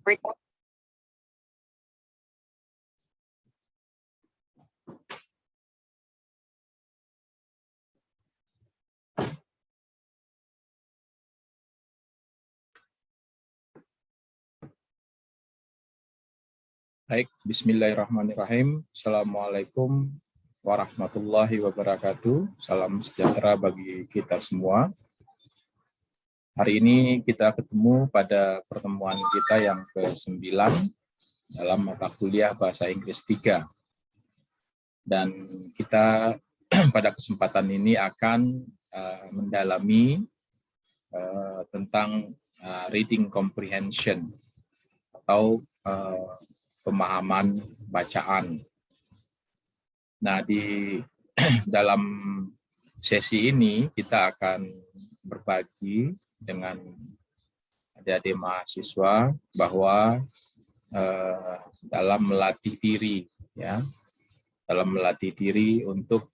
Record. Baik, bismillahirrahmanirrahim. Assalamualaikum warahmatullahi wabarakatuh. Salam sejahtera bagi kita semua. Hari ini kita ketemu pada pertemuan kita yang ke-9 dalam mata kuliah Bahasa Inggris 3. Dan kita pada kesempatan ini akan mendalami tentang reading comprehension atau pemahaman bacaan. Nah, di dalam sesi ini kita akan berbagi dengan adik-adik mahasiswa bahwa dalam melatih diri, ya, dalam melatih diri untuk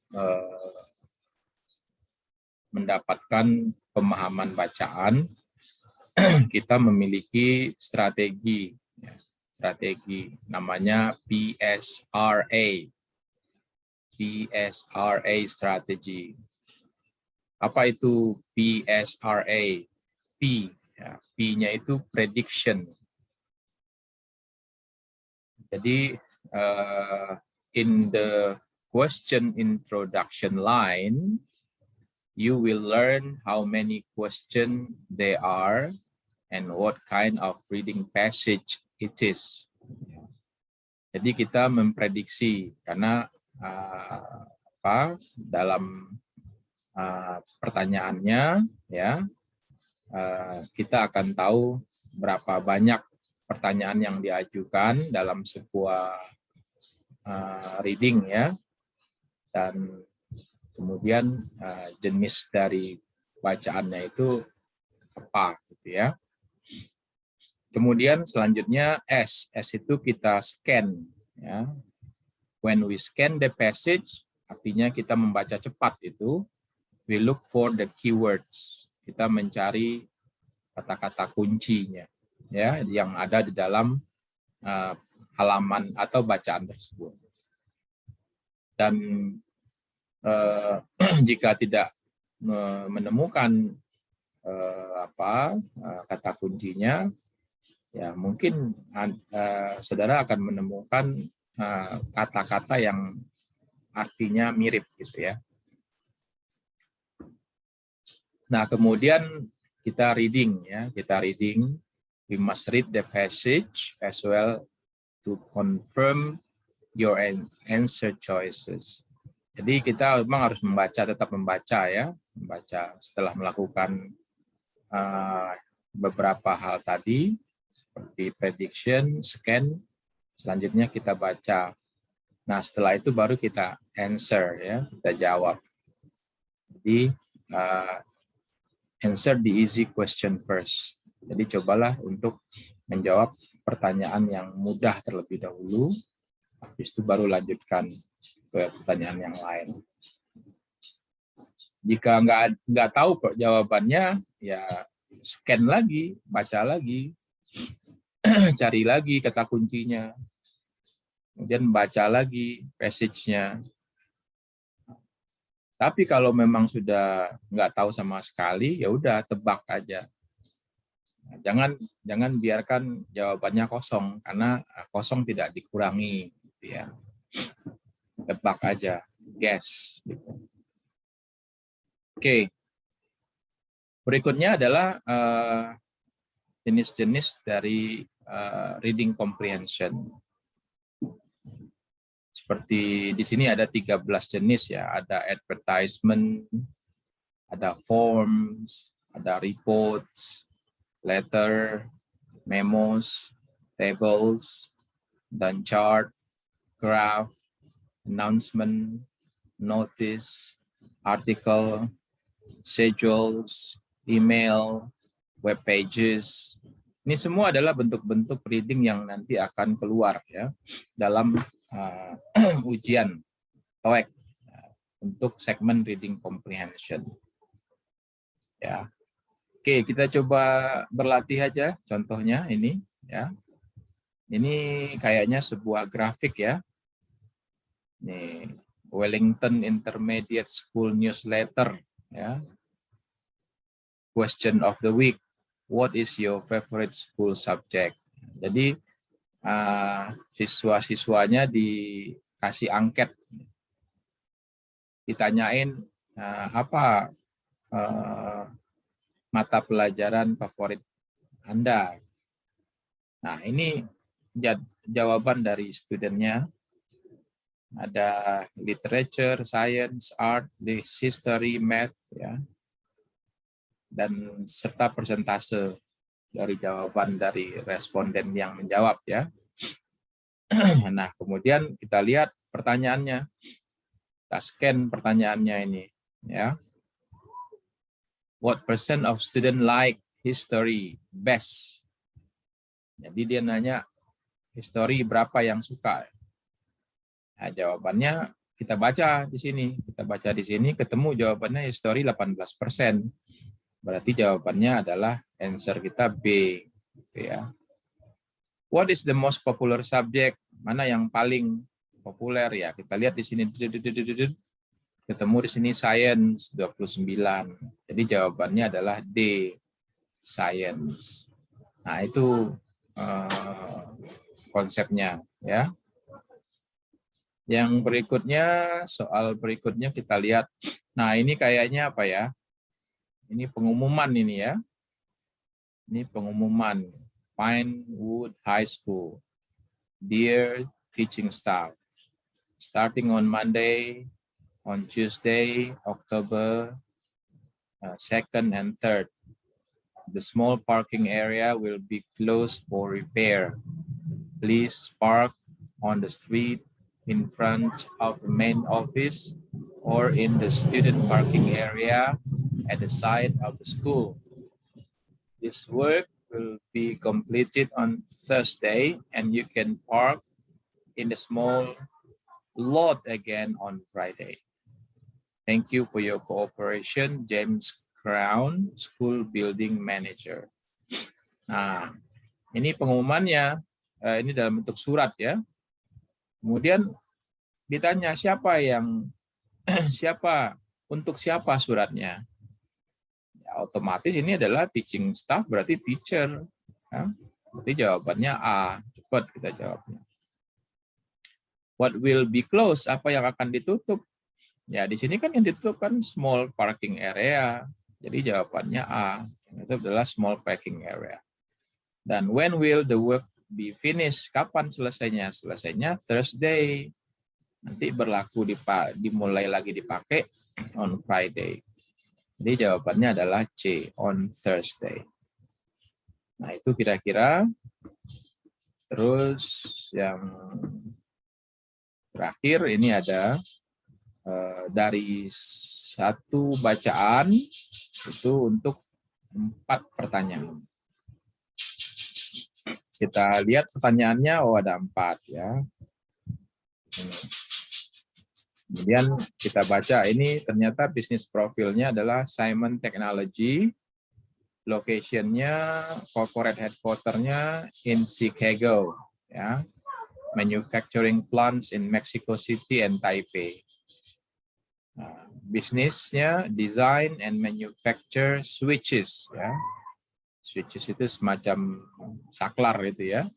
mendapatkan pemahaman bacaan, kita memiliki strategi. Strategi namanya PSRA. PSRA strategi. Apa itu PSRA? P, ya, P-nya itu prediction. Jadi in the question introduction line, you will learn how many questions there are and what kind of reading passage it is. Jadi kita memprediksi karena dalam pertanyaannya, ya, kita akan tahu berapa banyak pertanyaan yang diajukan dalam sebuah reading, ya, dan kemudian jenis dari bacaannya itu apa, gitu ya. Kemudian selanjutnya S itu kita scan, ya. When we scan the passage, artinya kita membaca cepat itu, we look for the keywords. Kita mencari kata-kata kuncinya, ya, yang ada di dalam halaman atau bacaan tersebut. Dan jika tidak menemukan kata kuncinya, ya mungkin saudara akan menemukan kata-kata yang artinya mirip, gitu ya. Nah, kemudian kita reading, ya, kita reading. We must read the passage as well to confirm your answer choices. Jadi kita memang harus membaca, tetap membaca, ya, membaca setelah melakukan beberapa hal tadi seperti prediction, scan, selanjutnya kita baca. Nah, setelah itu baru kita answer, ya, kita jawab. Jadi answer the easy question first. Jadi cobalah untuk menjawab pertanyaan yang mudah terlebih dahulu, habis itu baru lanjutkan ke pertanyaan yang lain. Jika nggak tahu kok jawabannya, ya scan lagi, baca lagi, cari lagi kata kuncinya, kemudian baca lagi passage-nya. Tapi kalau memang sudah nggak tahu sama sekali, ya udah tebak aja. Jangan biarkan jawabannya kosong, karena kosong tidak dikurangi, gitu ya. Tebak aja, guess. Gitu. Oke. Berikutnya adalah jenis-jenis dari reading comprehension. Seperti di sini ada 13 jenis, ya. Ada advertisement, ada forms, ada reports, letter, memos, tables, dan chart, graph, announcement, notice, article, schedules, email, web pages. Ini semua adalah bentuk-bentuk reading yang nanti akan keluar, ya, dalam ujian TOEIC untuk segmen reading comprehension. Ya. Oke, kita coba berlatih aja contohnya ini, ya. Ini kayaknya sebuah grafik ya. Nih, Wellington Intermediate School Newsletter ya. Question of the week. What is your favorite school subject? Jadi siswa-siswanya dikasih angket, ditanyain apa mata pelajaran favorit Anda. Nah, ini jawaban dari studennya. Ada literature, science, art, history, math, ya, dan serta persentase dari jawaban dari responden yang menjawab ya. Nah, kemudian kita lihat pertanyaannya. Kita scan pertanyaannya ini ya. What percent of student like history best? Jadi dia nanya history berapa yang suka. Nah, jawabannya kita baca di sini. Kita baca di sini ketemu jawabannya history 18%. Berarti jawabannya adalah answer kita B gitu ya. What is the most popular subject? Mana yang paling populer ya? Kita lihat di sini. Ketemu di sini science 29. Jadi jawabannya adalah D, science. Nah, itu konsepnya ya. Yang berikutnya, soal berikutnya kita lihat. Nah, ini kayaknya apa ya? Ini pengumuman ini ya. Ini pengumuman. Pinewood High School. Dear teaching staff, starting on Monday, on Tuesday, October 2nd and 3rd, the small parking area will be closed for repair. Please park on the street in front of the main office or in the student parking area at the side of the school. This work will be completed on Thursday and you can park in the small lot again on Friday. Thank you for your cooperation, James Crown, School Building Manager. Nah, ini pengumumannya, ini dalam bentuk surat ya. Kemudian ditanya untuk siapa suratnya? Ya, otomatis ini adalah teaching staff, berarti teacher. Ya. Berarti jawabannya A. Cepat kita jawabnya. What will be closed? Apa yang akan ditutup? Ya, di sini kan yang ditutup kan small parking area. Jadi jawabannya A. Itu adalah small parking area. Dan when will the work be finished? Kapan selesainya? Selesainya Thursday. Nanti berlaku dimulai lagi dipakai on Friday. Jadi jawabannya adalah C, on Thursday. Nah, itu kira-kira. Terus yang terakhir ini ada dari satu bacaan itu untuk 4 pertanyaan. Kita lihat pertanyaannya, ada 4 ya. Kemudian kita baca, ini ternyata bisnis profilnya adalah Simon Technology, location-nya, corporate headquarter-nya in Chicago, ya. Manufacturing plants in Mexico City and Taipei. Nah, bisnisnya design and manufacture switches, ya. Switches itu semacam saklar itu ya.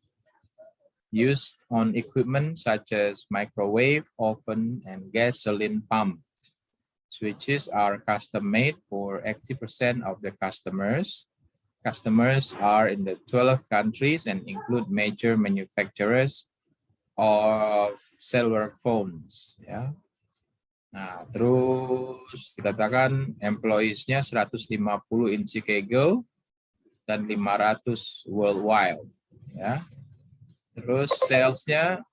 Used on equipment such as microwave, oven, and gasoline pump. Switches are custom-made for 80% of the customers. Customers are in the 12 countries and include major manufacturers of cellular phones. Ya. Nah, terus dikatakan employees-nya 150 in Chicago dan 500 worldwide. Ya. Terus sales-nya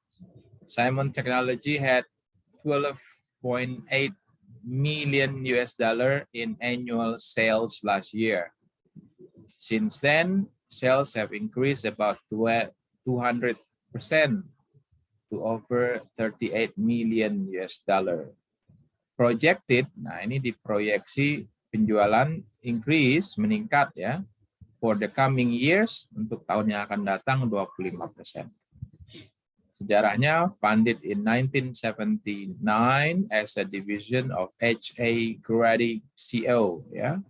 Simon Technology had 12.8 million US dollar in annual sales last year. Since then, sales have increased about 200% to over 38 million US dollar. Projected, nah ini diproyeksi penjualan increase, meningkat ya, for the coming years, untuk tahun yang akan datang 25%. Sejarahnya founded in 1979 as a division of H.A. Grady Co. Ya,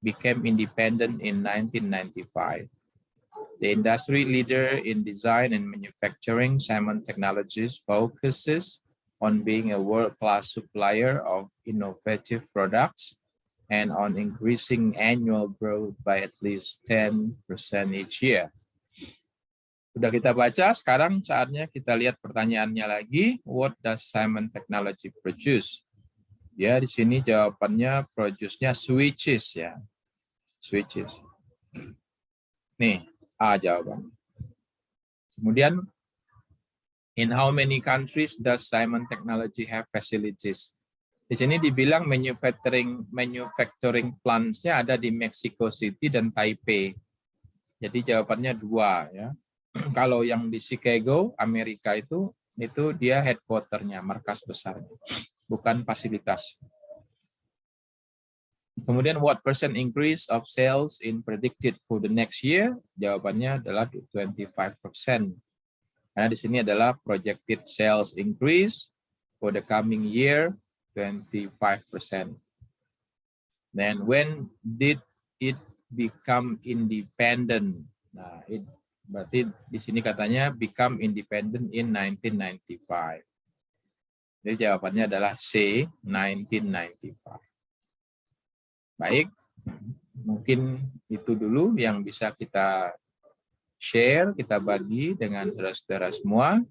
became independent in 1995. The industry leader in design and manufacturing, Simon Technologies focuses on being a world-class supplier of innovative products and on increasing annual growth by at least 10% each year. Sudah kita baca, sekarang saatnya kita lihat pertanyaannya lagi. What does Simon Technology produce? Ya, di sini jawabannya produce-nya switches ya. Switches. Nih, A jawaban. Kemudian, in how many countries does Simon Technology have facilities? Di sini dibilang manufacturing plants-nya ada di Mexico City dan Taipei. Jadi jawabannya 2 ya. Kalau yang di Chicago, Amerika itu dia headquarter-nya, markas besarnya, bukan fasilitas. Kemudian what percent increase of sales in predicted for the next year? Jawabannya adalah 25%. Karena di sini adalah projected sales increase for the coming year 25%. Then when did it become independent? Nah, berarti di sini katanya become independent in 1995. Jadi jawabannya adalah C, 1995. Baik, mungkin itu dulu yang bisa kita share, kita bagi dengan saudara-saudara semua.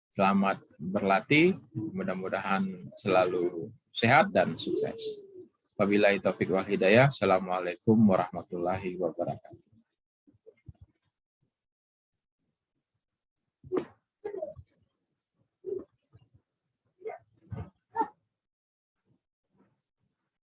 Selamat berlatih, mudah-mudahan selalu sehat dan sukses. Wabillahi taufiq wal hidayah. Assalamualaikum warahmatullahi wabarakatuh.